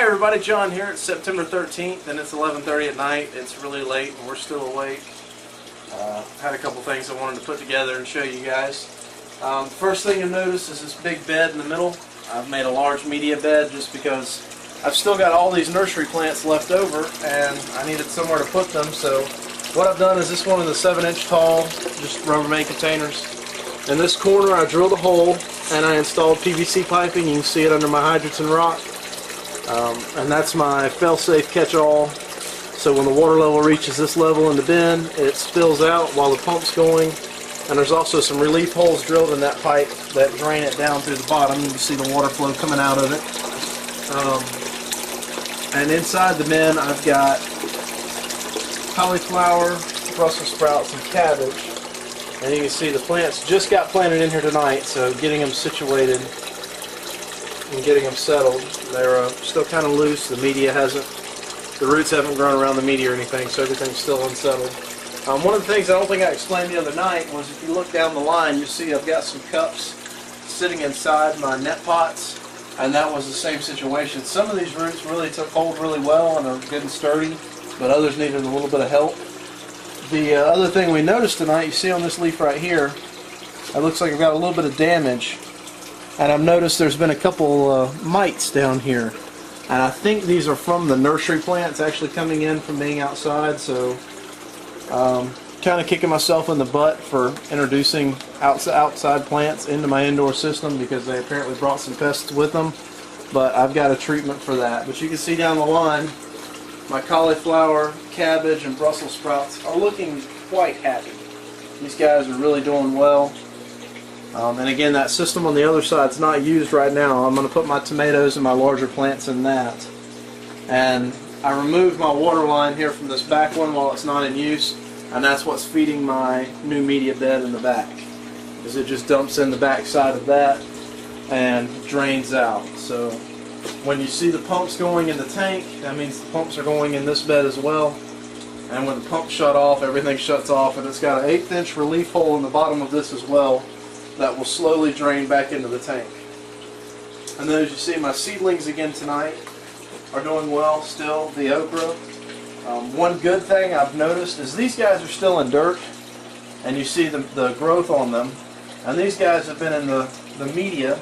everybody, John here. It's September 13th and it's 11:30 at night. It's really late and we're still awake. Had a couple things I wanted to put together and show you guys. First thing you'll notice is this big bed in the middle. I've made a large media bed just because I've still got all these nursery plants left over and I needed somewhere to put them. So what I've done is this one of the 7-inch tall, just Rubbermaid containers. In this corner I drilled a hole and I installed PVC piping. You can see it under my hydrants and rock. And that's my fail-safe catch-all. So when the water level reaches this level in the bin, it spills out while the pump's going. And there's also some relief holes drilled in that pipe that drain it down through the bottom. You can see the water flow coming out of it. And inside the bin I've got cauliflower, Brussels sprouts, and cabbage. And you can see the plants just got planted in here tonight, so getting them situated and getting them settled. They're still kind of loose. The media the roots haven't grown around the media or anything, so everything's still unsettled. One of the things I don't think I explained the other night was if you look down the line, you'll see I've got some cups sitting inside my net pots, and that was the same situation. Some of these roots really took hold really well and are good and sturdy, but others needed a little bit of help. The other thing we noticed tonight, you see on this leaf right here, it looks like I've got a little bit of damage. And I've noticed there's been a couple mites down here. And I think these are from the nursery plants actually coming in from being outside. So kind of kicking myself in the butt for introducing outside plants into my indoor system because they apparently brought some pests with them. But I've got a treatment for that. But you can see down the line, my cauliflower, cabbage, and Brussels sprouts are looking quite happy. These guys are really doing well. And again, that system on the other side is not used right now. I'm going to put my tomatoes and my larger plants in that. And I removed my water line here from this back one while it's not in use, and that's what's feeding my new media bed in the back. Is it just dumps in the back side of that and drains out. So when you see the pumps going in the tank, that means the pumps are going in this bed as well. And when the pump shut off, everything shuts off, and it's got an 1/8 inch relief hole in the bottom of this as well that will slowly drain back into the tank. And then as you see, my seedlings again tonight are doing well still, the okra. One good thing I've noticed is these guys are still in dirt, and you see the growth on them. And these guys have been in the media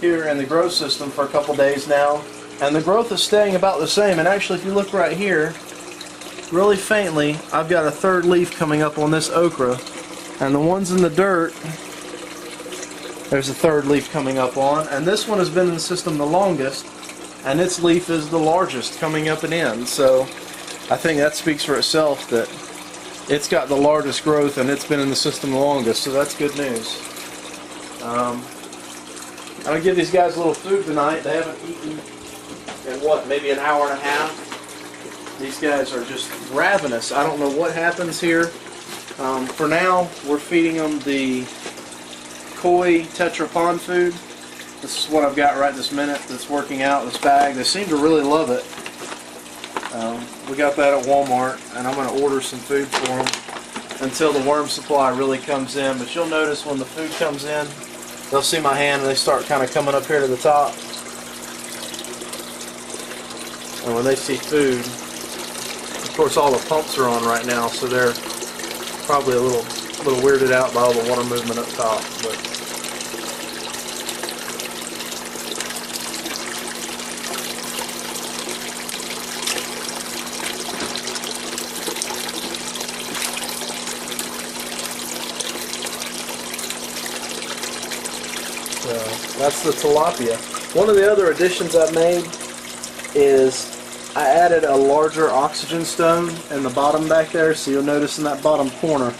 here in the grow system for a couple days now, and the growth is staying about the same. And actually, if you look right here, really faintly, I've got a third leaf coming up on this okra, and the ones in the dirt, there's a third leaf coming up on, and this one has been in the system the longest, and its leaf is the largest coming up and in. So I think that speaks for itself that it's got the largest growth and it's been in the system the longest, so that's good news. I'm going to give these guys a little food tonight. They haven't eaten in what, maybe an hour and a half. These guys are just ravenous. I don't know what happens here. For now, we're feeding them the Koi Tetra Pond food. This is what I've got right this minute that's working out in this bag. They seem to really love it. We got that at Walmart, and I'm going to order some food for them until the worm supply really comes in. But you'll notice when the food comes in, they'll see my hand and they start kind of coming up here to the top. And when they see food, of course all the pumps are on right now, so they're probably a little weirded out by all the water movement up top. But so that's the tilapia. One of the other additions I've made is I added a larger oxygen stone in the bottom back there, so you'll notice in that bottom corner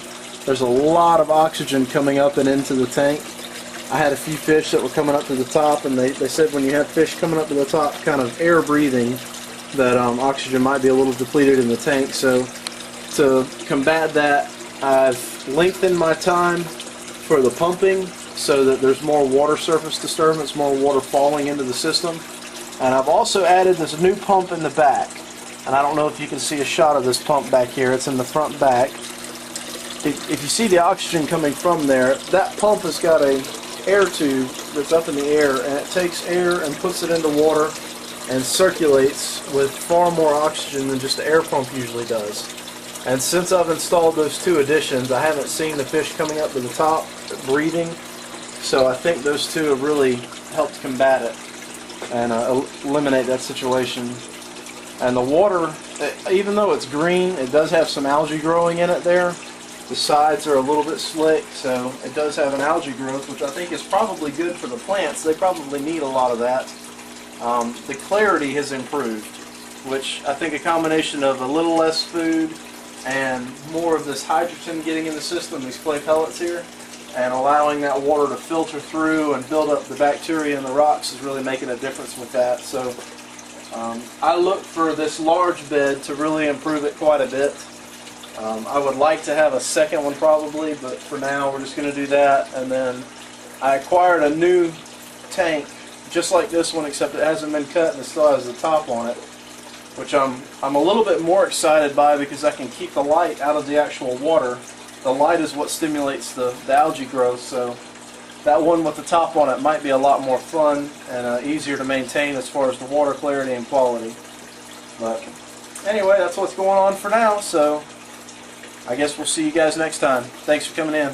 there's a lot of oxygen coming up and into the tank. I had a few fish that were coming up to the top, and they said when you have fish coming up to the top kind of air breathing that oxygen might be a little depleted in the tank. So to combat that, I've lengthened my time for the pumping so that there's more water surface disturbance, more water falling into the system. And I've also added this new pump in the back. And I don't know if you can see a shot of this pump back here. It's in the front back. If you see the oxygen coming from there, that pump has got a air tube that's up in the air, and it takes air and puts it into water and circulates with far more oxygen than just the air pump usually does. And since I've installed those two additions, I haven't seen the fish coming up to the top breathing, so I think those two have really helped combat it and eliminate that situation. And the water, even though it's green, it does have some algae growing in it there. The sides are a little bit slick, so it does have an algae growth, which I think is probably good for the plants. They probably need a lot of that. The clarity has improved, which I think a combination of a little less food and more of this hydrogen getting in the system, these clay pellets here, and allowing that water to filter through and build up the bacteria in the rocks is really making a difference with that. So I look for this large bed to really improve it quite a bit. I would like to have a second one probably, but for now we're just going to do that. And then I acquired a new tank just like this one, except it hasn't been cut and it still has the top on it, which I'm a little bit more excited by because I can keep the light out of the actual water. The light is what stimulates the algae growth, so that one with the top on it might be a lot more fun and easier to maintain as far as the water clarity and quality. But anyway, that's what's going on for now, so I guess we'll see you guys next time. Thanks for coming in.